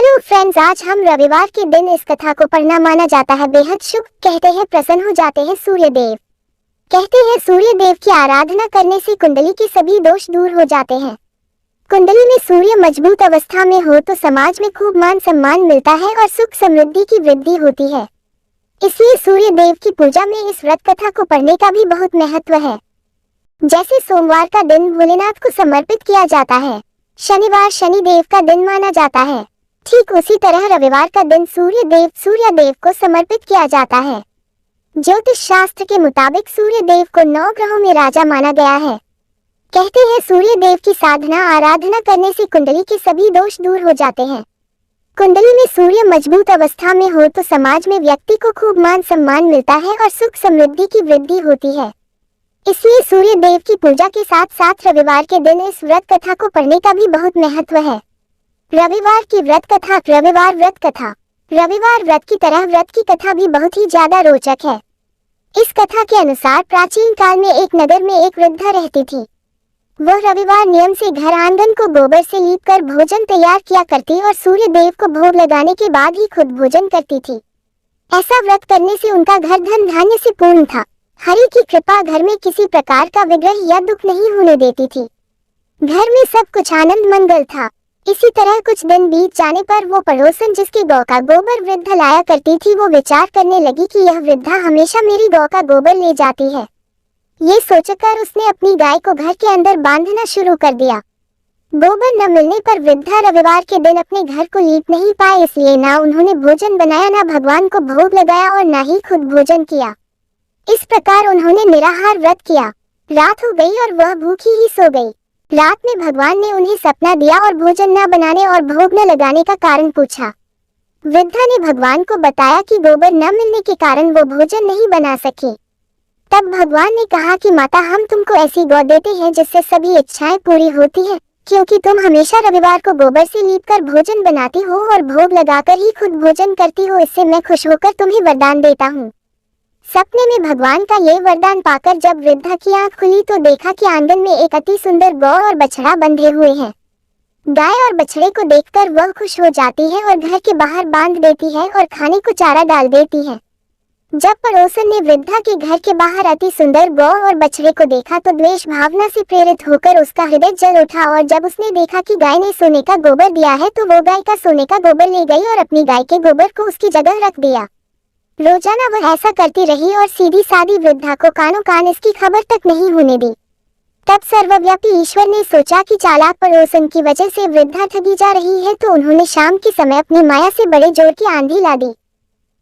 Hello friends, आज हम रविवार के दिन इस कथा को पढ़ना माना जाता है बेहद शुभ। कहते हैं प्रसन्न हो जाते हैं सूर्य देव। कहते हैं सूर्य देव की आराधना करने से कुंडली के सभी दोष दूर हो जाते हैं। कुंडली में सूर्य मजबूत अवस्था में हो तो समाज में खूब मान सम्मान मिलता है और सुख समृद्धि की वृद्धि होती है। इसलिए सूर्य देव की पूजा में इस व्रत कथा को पढ़ने का भी बहुत महत्व है। जैसे सोमवार का दिन भोलेनाथ को समर्पित किया जाता है, शनिवार शनिदेव का दिन माना जाता है, ठीक उसी तरह रविवार का दिन सूर्य देव को समर्पित किया जाता है। ज्योतिष शास्त्र के मुताबिक सूर्य देव को 9 ग्रहों में राजा माना गया है। कहते हैं सूर्य देव की साधना आराधना करने से कुंडली के सभी दोष दूर हो जाते हैं। कुंडली में सूर्य मजबूत अवस्था में हो तो समाज में व्यक्ति को खूब मान सम्मान मिलता है और सुख समृद्धि की वृद्धि होती है। इसलिए सूर्य देव की पूजा के साथ साथ रविवार के दिन इस व्रत कथा को पढ़ने का भी बहुत महत्व है। रविवार की व्रत कथा। रविवार व्रत कथा। रविवार व्रत की तरह व्रत की कथा भी बहुत ही ज्यादा रोचक है। इस कथा के अनुसार प्राचीन काल में एक नगर में एक वृद्धा रहती थी। वह रविवार नियम से घर आंगन को गोबर से लीपकर भोजन तैयार किया करती और सूर्य देव को भोग लगाने के बाद ही खुद भोजन करती थी। ऐसा व्रत करने से उनका घर धन धान्य से पूर्ण था। हरि की कृपा घर में किसी प्रकार का विग्रह या दुख नहीं होने देती थी। घर में सब कुछ आनंद मंगल था। इसी तरह कुछ दिन बीत जाने पर वो पड़ोसन जिसकी गौ का गोबर वृद्धा लाया करती थी, वो विचार करने लगी कि यह वृद्धा हमेशा मेरी गौ का गोबर ले जाती है। ये सोचकर उसने अपनी गाय को घर के अंदर बांधना शुरू कर दिया। गोबर न मिलने पर वृद्धा रविवार के दिन अपने घर को लीप नहीं पाए, इसलिए ना उन्होंने भोजन बनाया, ना भगवान को भोग लगाया और ना ही खुद भोजन किया। इस प्रकार उन्होंने निराहार व्रत किया। रात हो गई और वह भूखी ही सो गई। रात में भगवान ने उन्हें सपना दिया और भोजन न बनाने और भोग न लगाने का कारण पूछा। वृद्धा ने भगवान को बताया कि गोबर न मिलने के कारण वो भोजन नहीं बना सकी। तब भगवान ने कहा कि माता, हम तुमको ऐसी गौ देते हैं जिससे सभी इच्छाएं पूरी होती हैं, क्योंकि तुम हमेशा रविवार को गोबर से लीपकर भोजन बनाती हो और भोग लगाकर ही खुद भोजन करती हो। इससे मैं खुश होकर तुम्हें वरदान देता हूँ। सपने में भगवान का ये वरदान पाकर जब वृद्धा की आंख खुली तो देखा कि आंगन में एक अति सुंदर गौ और बछड़ा बंधे हुए हैं। गाय और बछड़े को देखकर वह खुश हो जाती है और घर के बाहर बांध देती है और खाने को चारा डाल देती है। जब पड़ोसन ने वृद्धा के घर के बाहर अति सुंदर गौ और बछड़े को देखा तो द्वेष भावना से प्रेरित होकर उसका हृदय जल उठा, और जब उसने देखा कि गाय ने सोने का गोबर दिया है तो वो गाय का सोने का गोबर ले गई और अपनी गाय के गोबर को उसकी जगह रख दिया। रोजाना वह ऐसा करती रही और सीधी सादी वृद्धा को कानों कान इसकी खबर तक नहीं होने दी। तब सर्वव्यापी ईश्वर ने सोचा कि चालाक पड़ोसन की वजह से वृद्धा ठगी जा रही है, तो उन्होंने शाम के समय अपनी माया से बड़े जोर की आंधी ला दी।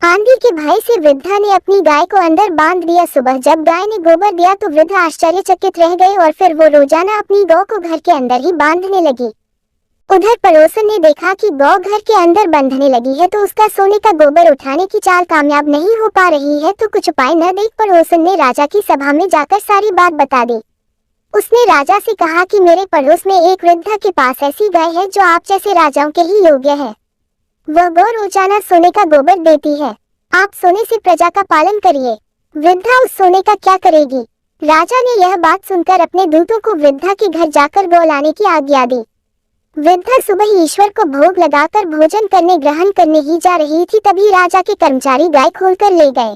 आंधी के भय से वृद्धा ने अपनी गाय को अंदर बांध दिया। सुबह जब गाय ने गोबर दिया तो वृद्धा आश्चर्यचकित रह गए और फिर वो रोजाना अपनी गौ को घर के अंदर ही बांधने लगी। उधर पड़ोसन ने देखा कि गौ घर के अंदर बंधने लगी है तो उसका सोने का गोबर उठाने की चाल कामयाब नहीं हो पा रही है, तो कुछ उपाय न देख पड़ोसन ने राजा की सभा में जाकर सारी बात बता दी। उसने राजा से कहा कि मेरे पड़ोस में एक वृद्धा के पास ऐसी गाय है जो आप जैसे राजाओं के ही योग्य है। वह गौ रोजाना सोने का गोबर देती है। आप सोने से प्रजा का पालन करिए। वृद्धा उस सोने का क्या करेगी? राजा ने यह बात सुनकर अपने दूतों को वृद्धा के घर जाकर गौ लाने की आज्ञा दी। वृद्धा सुबह ईश्वर को भोग लगाकर भोजन करने ग्रहण करने ही जा रही थी, तभी राजा के कर्मचारी गाय खोलकर ले गए।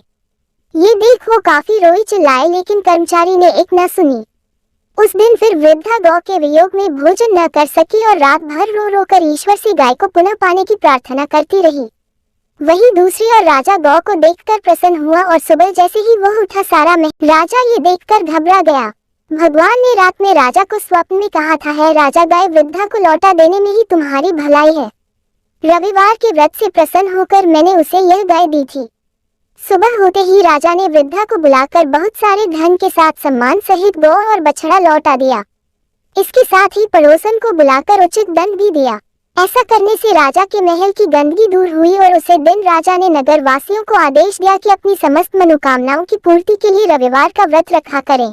ये देख वो काफी रोई चिल्लाए, लेकिन कर्मचारी ने एक न सुनी। उस दिन फिर वृद्धा गौ के वियोग में भोजन न कर सकी और रात भर रो रो कर ईश्वर से गाय को पुनः पाने की प्रार्थना करती रही। वही दूसरी ओर राजा गौ को देखकर प्रसन्न हुआ और सुबह जैसे ही वह उठा सारा में राजा ये देखकर घबरा गया। भगवान ने रात में राजा को स्वप्न में कहा था, है राजा, गाय वृद्धा को लौटा देने में ही तुम्हारी भलाई है। रविवार के व्रत से प्रसन्न होकर मैंने उसे यह गाय दी थी। सुबह होते ही राजा ने वृद्धा को बुलाकर बहुत सारे धन के साथ सम्मान सहित गौ और बछड़ा लौटा दिया। इसके साथ ही पड़ोसन को बुलाकर उचित दंड भी दिया। ऐसा करने से राजा के महल की गंदगी दूर हुई और उसे दिन राजा ने नगर वासियों को आदेश दिया कि अपनी समस्त मनोकामनाओं की पूर्ति के लिए रविवार का व्रत रखा करें।